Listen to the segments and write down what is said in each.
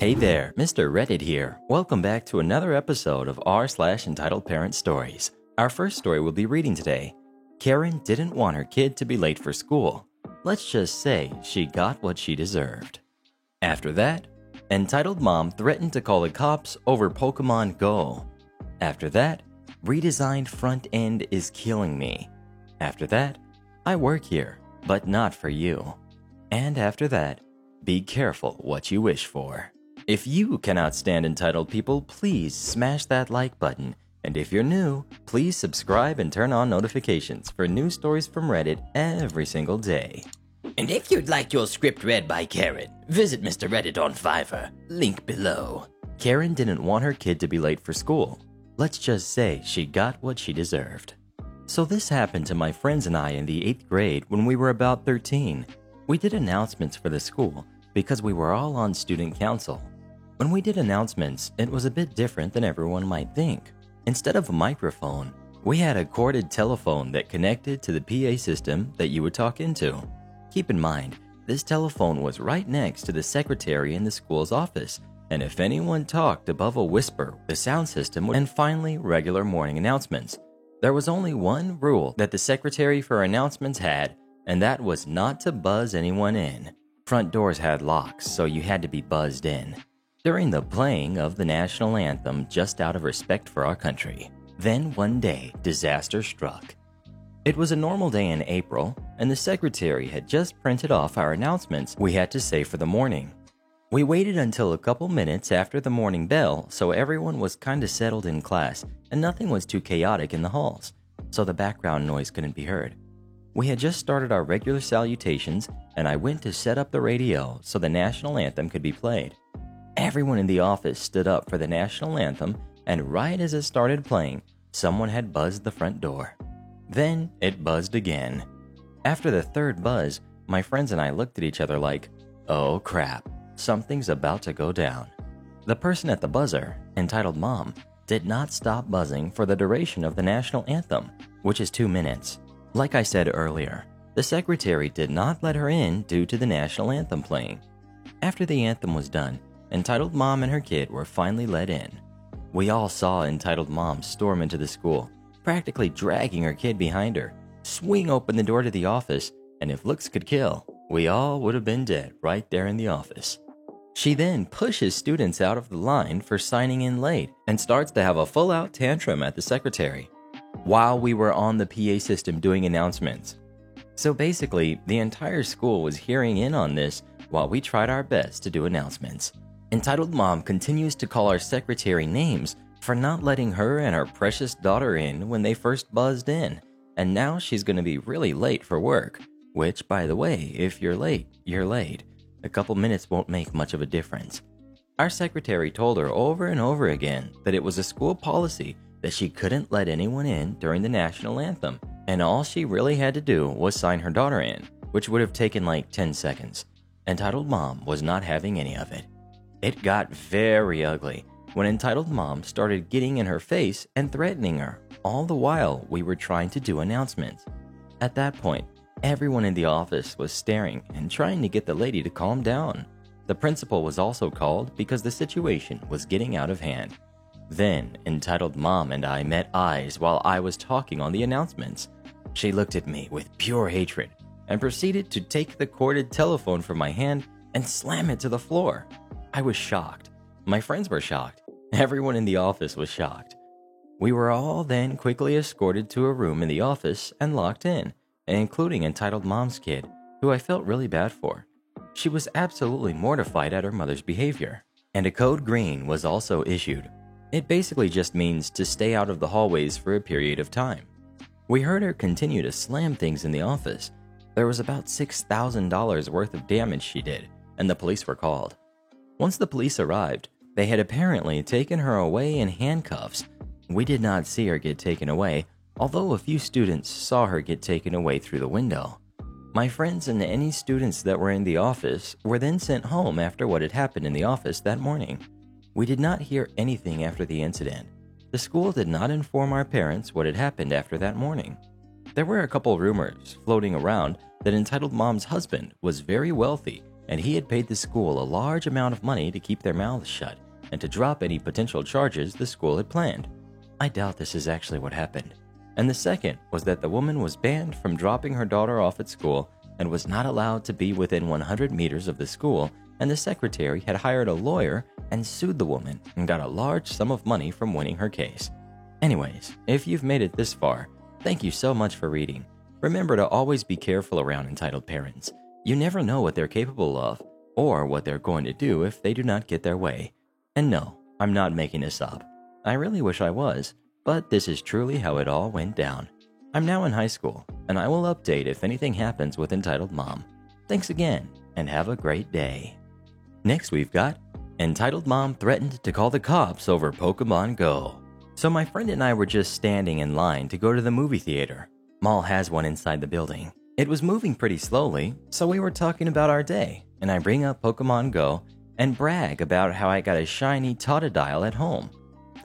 Hey there, Mr. Reddit here. Welcome back to another episode of r/entitled parent stories. Our first story we'll be reading today. Karen didn't want her kid to be late for school. Let's just say she got what she deserved. After that, entitled mom threatened to call the cops over Pokemon Go. After that, redesigned front end is killing me. After that, I work here, but not for you. And after that, be careful what you wish for. If you cannot stand entitled people, please smash that like button. And if you're new, please subscribe and turn on notifications for new stories from Reddit every single day. And if you'd like your script read by Karen, visit Mr. Reddit on Fiverr, link below. Karen didn't want her kid to be late for school. Let's just say she got what she deserved. So this happened to my friends and I in the 8th grade when we were about 13. We did announcements for the school because we were all on student council. When we did announcements, it was a bit different than everyone might think. Instead of a microphone, we had a corded telephone that connected to the PA system that you would talk into. Keep in mind, this telephone was right next to the secretary in the school's office, and if anyone talked above a whisper, the sound system would. And finally, regular morning announcements. There was only one rule that the secretary for announcements had, and that was not to buzz anyone in. Front doors had locks, so you had to be buzzed in during the playing of the national anthem just out of respect for our country. Then one day, disaster struck. It was a normal day in April, and the secretary had just printed off our announcements we had to say for the morning. We waited until a couple minutes after the morning bell so everyone was kinda settled in class and nothing was too chaotic in the halls, so the background noise couldn't be heard. We had just started our regular salutations, and I went to set up the radio so the national anthem could be played. Everyone in the office stood up for the national anthem, and right as it started playing, someone had buzzed the front door. Then it buzzed again. After the third buzz, my friends and I looked at each other like, oh crap, something's about to go down. The person at the buzzer, entitled mom, did not stop buzzing for the duration of the national anthem, which is 2 minutes. Like I said earlier, the secretary did not let her in due to the national anthem playing. After the anthem was done, entitled mom and her kid were finally let in. We all saw entitled mom storm into the school, practically dragging her kid behind her, swing open the door to the office, and if looks could kill, we all would have been dead right there in the office. She then pushes students out of the line for signing in late and starts to have a full-out tantrum at the secretary while we were on the PA system doing announcements. So basically, the entire school was hearing in on this while we tried our best to do announcements. Entitled mom continues to call our secretary names for not letting her and her precious daughter in when they first buzzed in, and now she's going to be really late for work, which, by the way, if you're late, you're late. A couple minutes won't make much of a difference. Our secretary told her over and over again that it was a school policy that she couldn't let anyone in during the national anthem, and all she really had to do was sign her daughter in, which would have taken like 10 seconds. Entitled mom was not having any of it. It got very ugly when entitled mom started getting in her face and threatening her, all the while we were trying to do announcements. At that point, everyone in the office was staring and trying to get the lady to calm down. The principal was also called because the situation was getting out of hand. Then, entitled mom and I met eyes while I was talking on the announcements. She looked at me with pure hatred and proceeded to take the corded telephone from my hand and slam it to the floor. I was shocked. My friends were shocked. Everyone in the office was shocked. We were all then quickly escorted to a room in the office and locked in, including entitled mom's kid, who I felt really bad for. She was absolutely mortified at her mother's behavior. And a code green was also issued. It basically just means to stay out of the hallways for a period of time. We heard her continue to slam things in the office. There was about $6,000 worth of damage she did, and the police were called. Once the police arrived, they had apparently taken her away in handcuffs. We did not see her get taken away, although a few students saw her get taken away through the window. My friends and any students that were in the office were then sent home after what had happened in the office that morning. We did not hear anything after the incident. The school did not inform our parents what had happened after that morning. There were a couple rumors floating around that entitled mom's husband was very wealthy and he had paid the school a large amount of money to keep their mouths shut and to drop any potential charges the school had planned. I doubt this is actually what happened. And the second was that the woman was banned from dropping her daughter off at school and was not allowed to be within 100 meters of the school, and the secretary had hired a lawyer and sued the woman and got a large sum of money from winning her case. Anyways, if you've made it this far, thank you so much for reading. Remember to always be careful around entitled parents. You never know what they're capable of or what they're going to do if they do not get their way. And no, I'm not making this up. I really wish I was, but this is truly how it all went down. I'm now in high school, and I will update if anything happens with Entitled Mom. Thanks again, and have a great day. Next we've got Entitled Mom threatened to call the cops over Pokemon Go. So my friend and I were just standing in line to go to the movie theater. Mall has one inside the building. It was moving pretty slowly, so we were talking about our day, and I bring up Pokemon Go and brag about how I got a shiny Totodile at home.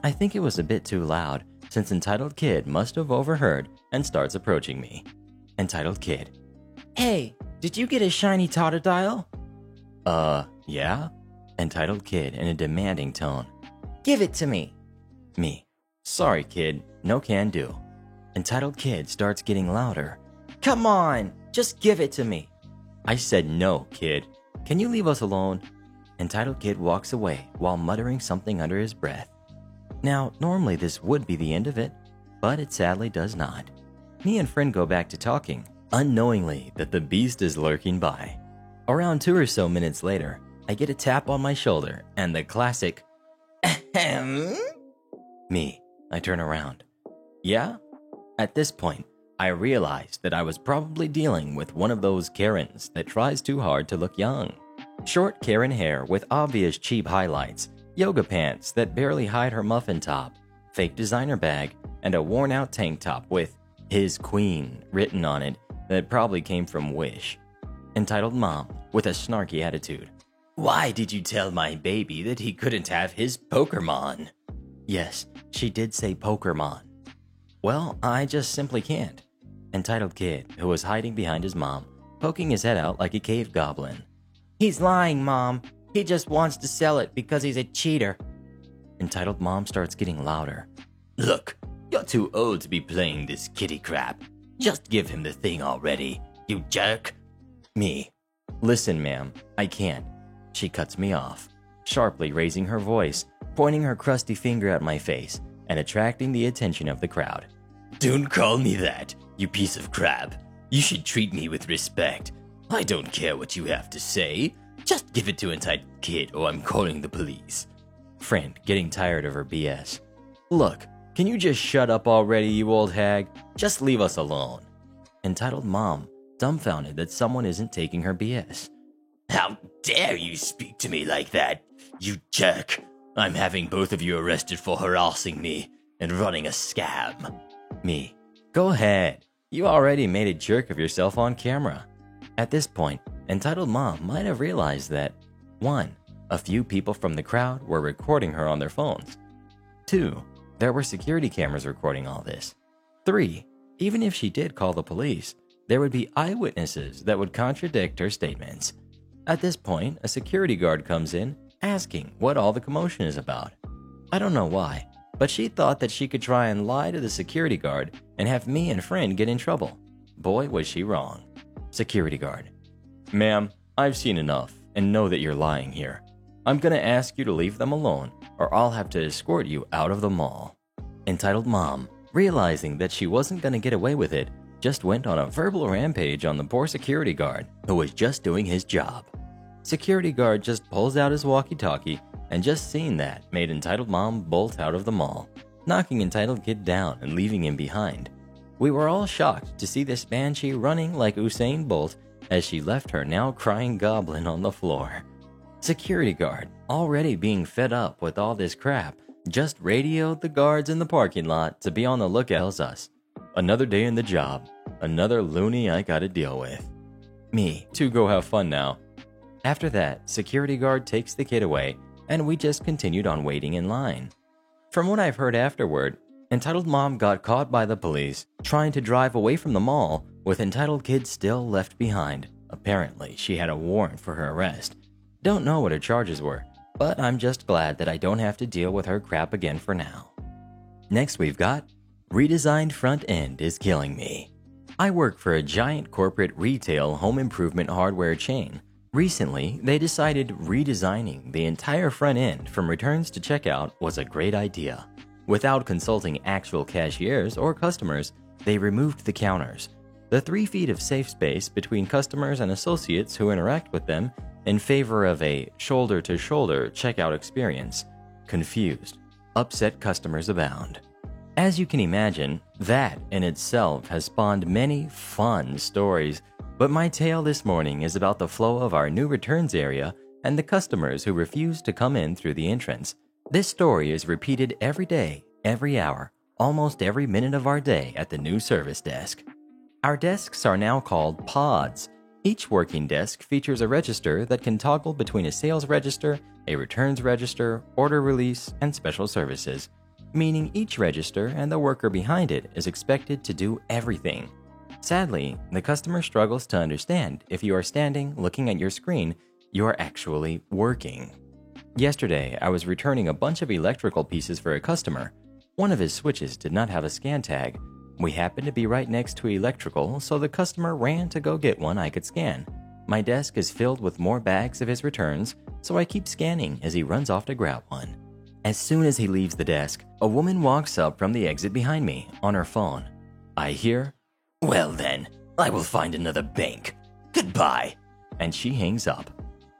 I think it was a bit too loud, since Entitled Kid must have overheard and starts approaching me. Entitled Kid: "Hey, did you get a shiny Totodile?" Yeah? Entitled Kid in a demanding tone: "Give it to me." Me: "Sorry, kid, no can do." Entitled Kid starts getting louder: "Come on, just give it to me." I said, "No, kid. Can you leave us alone?" Entitled Kid walks away while muttering something under his breath. Now, normally this would be the end of it, but it sadly does not. Me and friend go back to talking, unknowingly that the beast is lurking by. Around 2 or so minutes later, I get a tap on my shoulder and the classic, "Ahem." Me: I turn around. "Yeah?" At this point, I realized that I was probably dealing with one of those Karens that tries too hard to look young. Short Karen hair with obvious cheap highlights, yoga pants that barely hide her muffin top, fake designer bag, and a worn-out tank top with "His Queen" written on it that probably came from Wish. Entitled Mom with a snarky attitude: "Why did you tell my baby that he couldn't have his Pokémon?" Yes, she did say Pokémon. Well, I just simply can't. Entitled Kid, who was hiding behind his mom, poking his head out like a cave goblin: "He's lying, Mom. He just wants to sell it because he's a cheater." Entitled Mom starts getting louder: "Look, you're too old to be playing this kitty crap. Just give him the thing already, you jerk." Me: "Listen, ma'am, I can't." She cuts me off, sharply raising her voice, pointing her crusty finger at my face, and attracting the attention of the crowd. "Don't call me that, you piece of crap. You should treat me with respect. I don't care what you have to say. Just give it to Entitled Kid or I'm calling the police." Friend, getting tired of her BS: "Look, can you just shut up already, you old hag? Just leave us alone." Entitled Mom, dumbfounded that someone isn't taking her BS: "How dare you speak to me like that, you jerk? I'm having both of you arrested for harassing me and running a scam." Me: "Go ahead. You already made a jerk of yourself on camera." At this point, Entitled Mom might have realized that 1. A few people from the crowd were recording her on their phones. 2. There were security cameras recording all this. 3. Even if she did call the police, there would be eyewitnesses that would contradict her statements. At this point, a security guard comes in, asking what all the commotion is about. I don't know why, but she thought that she could try and lie to the security guard and have me and friend get in trouble. Boy, was she wrong. Security guard: "Ma'am, I've seen enough and know that you're lying here. I'm gonna ask you to leave them alone or I'll have to escort you out of the mall." Entitled Mom, realizing that she wasn't gonna get away with it, just went on a verbal rampage on the poor security guard who was just doing his job. Security guard just pulls out his walkie-talkie, and just seeing that made Entitled Mom bolt out of the mall, knocking Entitled Kid down and leaving him behind. We were all shocked to see this banshee running like Usain Bolt as she left her now crying goblin on the floor. Security guard, already being fed up with all this crap, just radioed the guards in the parking lot to be on the lookout. Tells us, "Another day in the job, another loony I gotta deal with." Me: "To go have fun now." After that, security guard takes the kid away, and we just continued on waiting in line. From what I've heard afterward, Entitled Mom got caught by the police trying to drive away from the mall with Entitled Kid still left behind. Apparently, she had a warrant for her arrest. Don't know what her charges were, but I'm just glad that I don't have to deal with her crap again for now. Next we've got redesigned front end is killing me. I work for a giant corporate retail home improvement hardware chain. Recently, they decided redesigning the entire front end from returns to checkout was a great idea. Without consulting actual cashiers or customers, they removed the counters, the 3 feet of safe space between customers and associates who interact with them, in favor of a shoulder-to-shoulder checkout experience. Confused, upset customers abound. As you can imagine, that in itself has spawned many fun stories, but my tale this morning is about the flow of our new returns area and the customers who refuse to come in through the entrance. This story is repeated every day, every hour, almost every minute of our day at the new service desk. Our desks are now called pods. Each working desk features a register that can toggle between a sales register, a returns register, order release, and special services, meaning each register and the worker behind it is expected to do everything. Sadly, the customer struggles to understand if you are standing looking at your screen, you are actually working. Yesterday, I was returning a bunch of electrical pieces for a customer. One of his switches did not have a scan tag. We happened to be right next to electrical, so the customer ran to go get one I could scan. My desk is filled with more bags of his returns, so I keep scanning as he runs off to grab one. As soon as he leaves the desk, a woman walks up from the exit behind me on her phone. I hear, "Well then, I will find another bank. Goodbye." And she hangs up.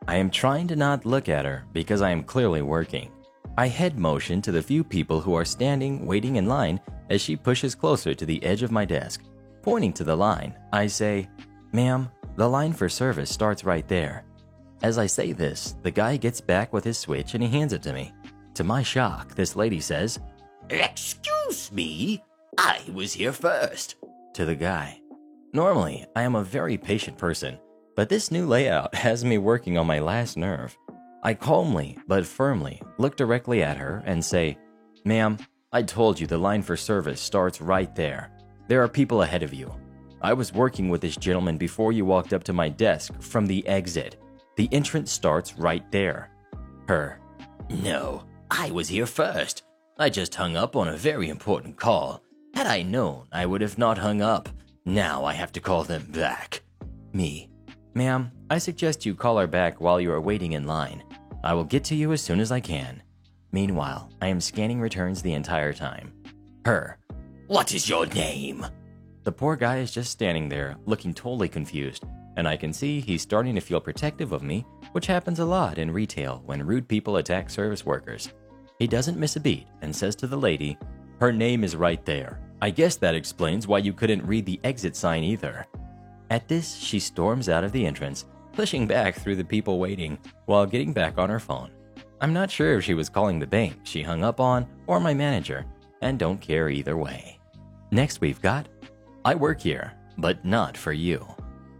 I am trying to not look at her because I am clearly working. I head motion to the few people who are standing waiting in line as she pushes closer to the edge of my desk. Pointing to the line, I say, "Ma'am, the line for service starts right there." As I say this, the guy gets back with his switch and he hands it to me. To my shock, this lady says, "Excuse me, I was here first," to the guy. Normally, I am a very patient person, but this new layout has me working on my last nerve. I calmly but firmly look directly at her and say, "Ma'am, I told you the line for service starts right there. There are people ahead of you. I was working with this gentleman before you walked up to my desk from the exit. The entrance starts right there." Her, "No, I was here first. I just hung up on a very important call. Had I known, I would have not hung up. Now I have to call them back." Me, "Ma'am, I suggest you call her back while you are waiting in line. I will get to you as soon as I can." Meanwhile, I am scanning returns the entire time. Her, "What is your name?" The poor guy is just standing there, looking totally confused, and I can see he's starting to feel protective of me, which happens a lot in retail when rude people attack service workers. He doesn't miss a beat and says to the lady, "Her name is right there. I guess that explains why you couldn't read the exit sign either." At this, she storms out of the entrance, pushing back through the people waiting while getting back on her phone. I'm not sure if she was calling the bank she hung up on or my manager, and don't care either way. Next we've got, I work here, but not for you.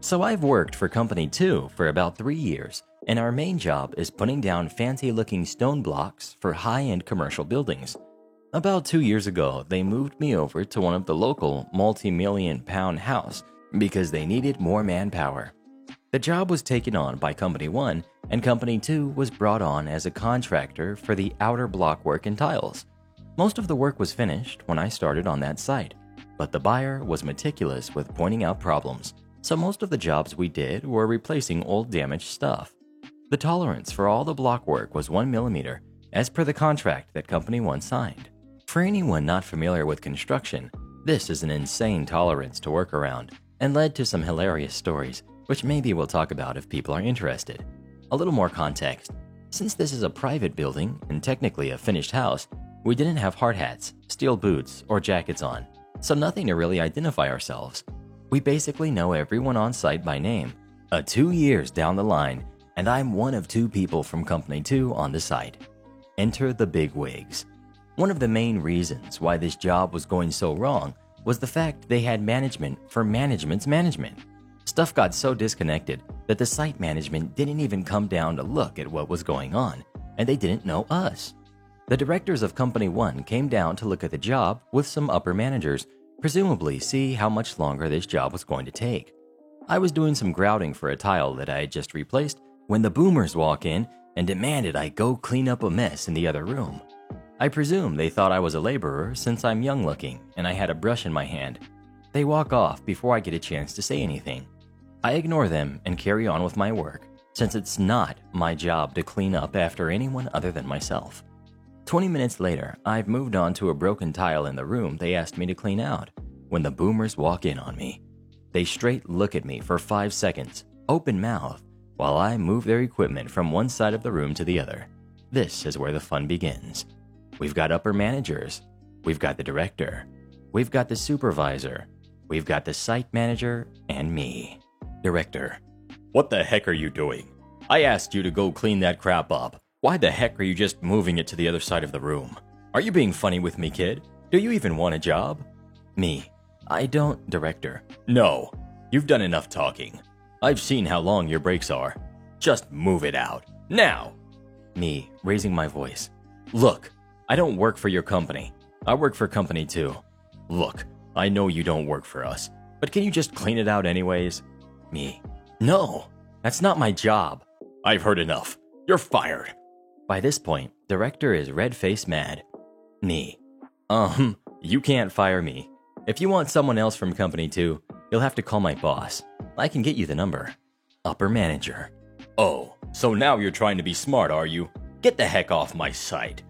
So I've worked for Company 2 for about 3 years, and our main job is putting down fancy-looking stone blocks for high-end commercial buildings. About 2 years ago, they moved me over to one of the local multi-million-pound house because they needed more manpower. The job was taken on by Company 1, and Company 2 was brought on as a contractor for the outer block work and tiles. Most of the work was finished when I started on that site, but the buyer was meticulous with pointing out problems, so most of the jobs we did were replacing old damaged stuff. The tolerance for all the block work was 1 millimeter, as per the contract that Company 1 signed. For anyone not familiar with construction, this is an insane tolerance to work around, and led to some hilarious stories, which maybe we'll talk about if people are interested. A little more context. Since this is a private building and technically a finished house, we didn't have hard hats, steel boots, or jackets on, so nothing to really identify ourselves. We basically know everyone on site by name. 2 years down the line, and I'm one of 2 people from Company 2 on the site. Enter the bigwigs. One of the main reasons why this job was going so wrong was the fact they had management for management's management. Stuff got so disconnected that the site management didn't even come down to look at what was going on, and they didn't know us. The directors of Company 1 came down to look at the job with some upper managers, presumably see how much longer this job was going to take. I was doing some grouting for a tile that I had just replaced when the boomers walk in and demanded I go clean up a mess in the other room. I presume they thought I was a laborer since I'm young looking and I had a brush in my hand. They walk off before I get a chance to say anything. I ignore them and carry on with my work, since it's not my job to clean up after anyone other than myself. 20 minutes later, I've moved on to a broken tile in the room they asked me to clean out when the boomers walk in on me. They straight look at me for 5 seconds, open mouth, while I move their equipment from one side of the room to the other. This is where the fun begins. We've got upper managers. We've got the director. We've got the supervisor. We've got the site manager and me. Director: what the heck are you doing? I asked you to go clean that crap up. Why the heck are you just moving it to the other side of the room? Are you being funny with me, kid? Do you even want a job? Me: I don't. Director: no, you've done enough talking. I've seen how long your breaks are. Just move it out, now! Me, raising my voice: look, I don't work for your company. I work for company 2. Look, I know you don't work for us, but can you just clean it out anyways? Me: no, that's not my job. I've heard enough. You're fired. By this point, director is red-faced mad. Me: you can't fire me. If you want someone else from company 2, you'll have to call my boss. I can get you the number. Upper manager: oh, so now you're trying to be smart, are you? Get the heck off my site.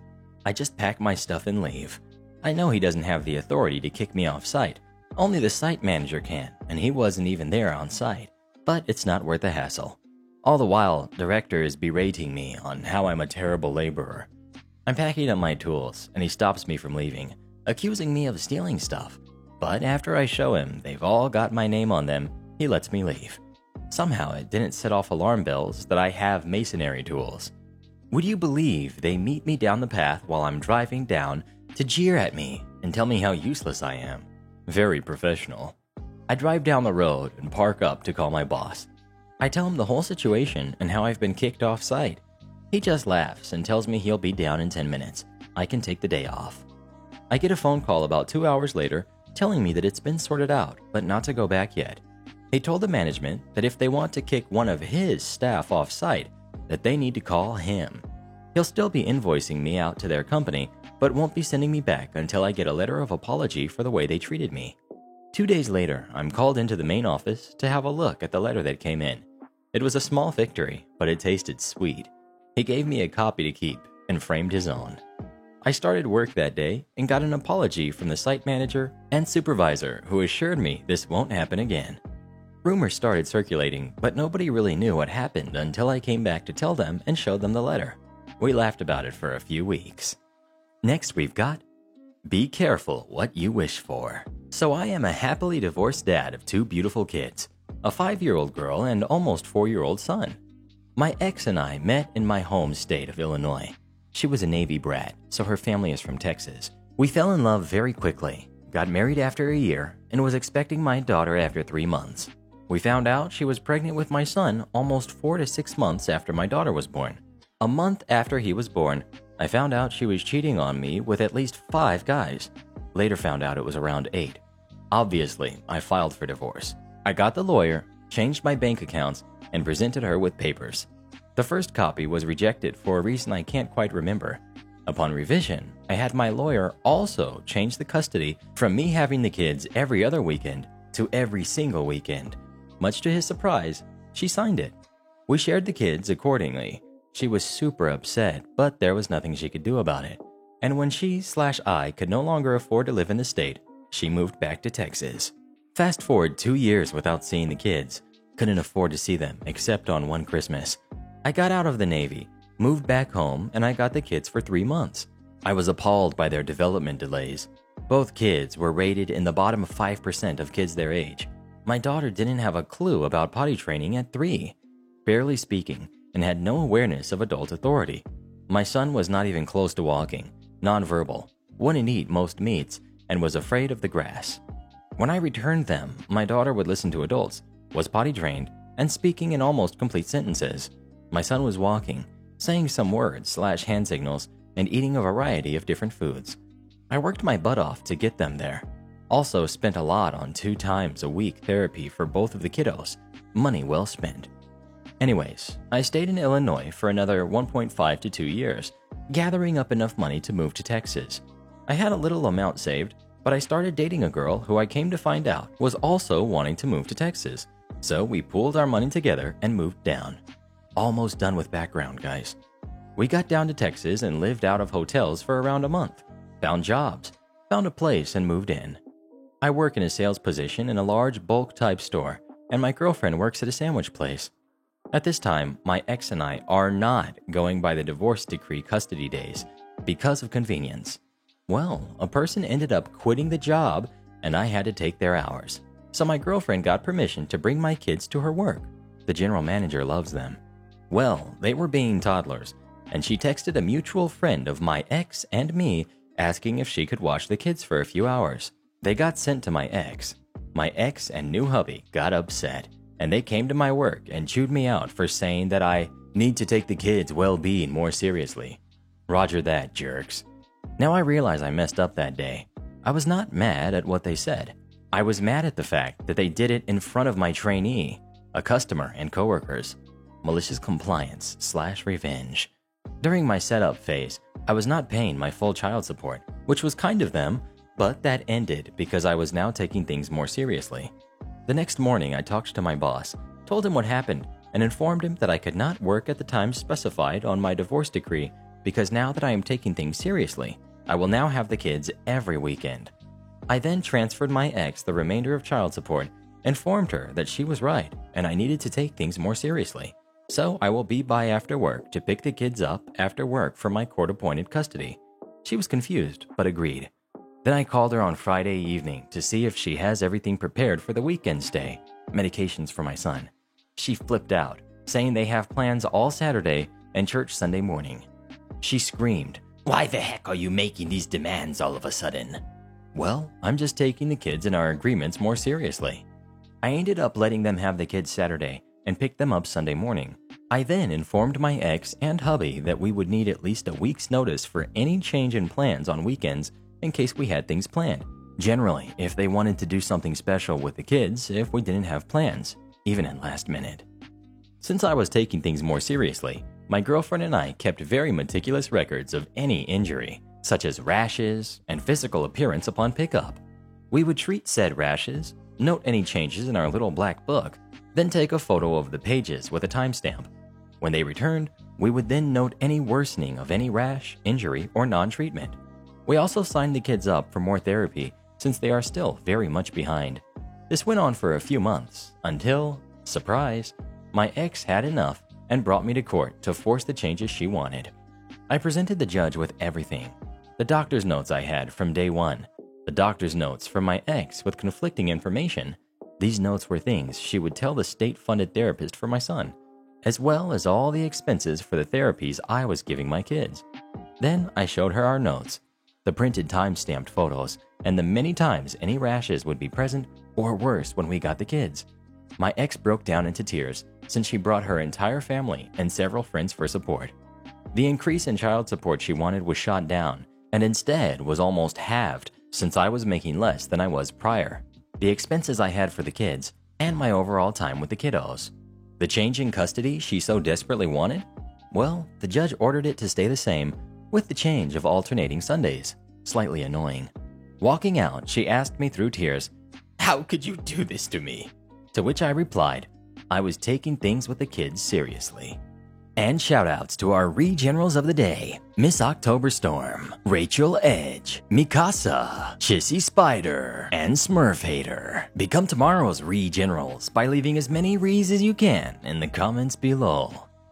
I just pack my stuff and leave. I know he doesn't have the authority to kick me off site. Only the site manager can, and he wasn't even there on site. But it's not worth the hassle. All the while, director is berating me on how I'm a terrible laborer. I'm packing up my tools, and he stops me from leaving, accusing me of stealing stuff. But after I show him they've all got my name on them, he lets me leave. Somehow it didn't set off alarm bells that I have masonry tools. Would you believe they meet me down the path while I'm driving down to jeer at me and tell me how useless I am? Very professional. I drive down the road and park up to call my boss. I tell him the whole situation and how I've been kicked off site. He just laughs and tells me he'll be down in 10 minutes. I can take the day off. I get a phone call about 2 hours later telling me that it's been sorted out, but not to go back yet. He told the management that if they want to kick one of his staff off site, that they need to call him. He'll still be invoicing me out to their company, but won't be sending me back until I get a letter of apology for the way they treated me. 2 days later, I'm called into the main office to have a look at the letter that came in. It was a small victory, but it tasted sweet. He gave me a copy to keep and framed his own. I started work that day and got an apology from the site manager and supervisor who assured me this won't happen again. Rumors started circulating, but nobody really knew what happened until I came back to tell them and showed them the letter. We laughed about it for a few weeks. Next we've got, be careful what you wish for. So I am a happily divorced dad of 2 beautiful kids, a 5-year-old girl and almost 4-year-old son. My ex and I met in my home state of Illinois. She was a Navy brat, so her family is from Texas. We fell in love very quickly, got married after a year, and was expecting my daughter after 3 months. We found out she was pregnant with my son almost 4 to 6 months after my daughter was born. A month after he was born, I found out she was cheating on me with at least 5 guys. Later found out it was around 8. Obviously, I filed for divorce. I got the lawyer, changed my bank accounts, and presented her with papers. The first copy was rejected for a reason I can't quite remember. Upon revision, I had my lawyer also change the custody from me having the kids every other weekend to every single weekend. Much to his surprise, she signed it. We shared the kids accordingly. She was super upset, but there was nothing she could do about it. And when she/I could no longer afford to live in the state, she moved back to Texas. Fast forward 2 years without seeing the kids. Couldn't afford to see them except on one Christmas. I got out of the Navy, moved back home, and I got the kids for 3 months. I was appalled by their development delays. Both kids were rated in the bottom 5% of kids their age. My daughter didn't have a clue about potty training at 3, barely speaking, and had no awareness of adult authority. My son was not even close to walking, nonverbal, wouldn't eat most meats, and was afraid of the grass. When I returned them, my daughter would listen to adults, was potty trained, and speaking in almost complete sentences. My son was walking, saying some words/hand signals, and eating a variety of different foods. I worked my butt off to get them there. Also spent a lot on 2 times a week therapy for both of the kiddos. Money well spent. Anyways, I stayed in Illinois for another 1.5 to 2 years, gathering up enough money to move to Texas. I had a little amount saved, but I started dating a girl who I came to find out was also wanting to move to Texas. So we pooled our money together and moved down. Almost done with background, guys. We got down to Texas and lived out of hotels for around a month. Found jobs, found a place and moved in. I work in a sales position in a large bulk type store, and my girlfriend works at a sandwich place. At this time, my ex and I are not going by the divorce decree custody days because of convenience. Well, a person ended up quitting the job and I had to take their hours. So my girlfriend got permission to bring my kids to her work. The general manager loves them. Well, they were being toddlers, and she texted a mutual friend of my ex and me asking if she could watch the kids for a few hours. They got sent to my ex. My ex and new hubby got upset, and they came to my work and chewed me out for saying that I need to take the kids' well-being more seriously. Roger that, jerks. Now I realize I messed up that day. I was not mad at what they said. I was mad at the fact that they did it in front of my trainee, a customer, and coworkers. Malicious compliance/revenge. During my setup phase, I was not paying my full child support, which was kind of them, but that ended because I was now taking things more seriously. The next morning, I talked to my boss, told him what happened, and informed him that I could not work at the time specified on my divorce decree because now that I am taking things seriously, I will now have the kids every weekend. I then transferred my ex the remainder of child support, informed her that she was right and I needed to take things more seriously. So I will be by after work to pick the kids up after work for my court-appointed custody. She was confused, but agreed. Then I called her on Friday evening to see if she has everything prepared for the weekend stay, medications for my son. She flipped out, saying they have plans all Saturday and church Sunday morning. She screamed, "Why the heck are you making these demands all of a sudden?" Well, I'm just taking the kids and our agreements more seriously. I ended up letting them have the kids Saturday and picked them up Sunday morning. I then informed my ex and hubby that we would need at least a week's notice for any change in plans on weekends in case we had things planned. Generally, if they wanted to do something special with the kids if we didn't have plans, even at last minute. Since I was taking things more seriously, my girlfriend and I kept very meticulous records of any injury, such as rashes and physical appearance upon pickup. We would treat said rashes, note any changes in our little black book, then take a photo of the pages with a timestamp. When they returned, we would then note any worsening of any rash, injury, or non-treatment. We also signed the kids up for more therapy since they are still very much behind. This went on for a few months until, surprise, my ex had enough and brought me to court to force the changes she wanted. I presented the judge with everything. The doctor's notes I had from day one, the doctor's notes from my ex with conflicting information. These notes were things she would tell the state-funded therapist for my son, as well as all the expenses for the therapies I was giving my kids. Then I showed her our notes, the printed time-stamped photos, and the many times any rashes would be present or worse when we got the kids. My ex broke down into tears since she brought her entire family and several friends for support. The increase in child support she wanted was shot down and instead was almost halved since I was making less than I was prior. The expenses I had for the kids, and my overall time with the kiddos. The change in custody she so desperately wanted? Well, the judge ordered it to stay the same with the change of alternating Sundays. Slightly annoying. Walking out, she asked me through tears, "How could you do this to me?" To which I replied, I was taking things with the kids seriously. And shoutouts to our Re-Generals of the day, Miss October Storm, Rachel Edge, Mikasa, Chissy Spider, and Smurf Hater. Become tomorrow's Re-Generals by leaving as many Re's as you can in the comments below.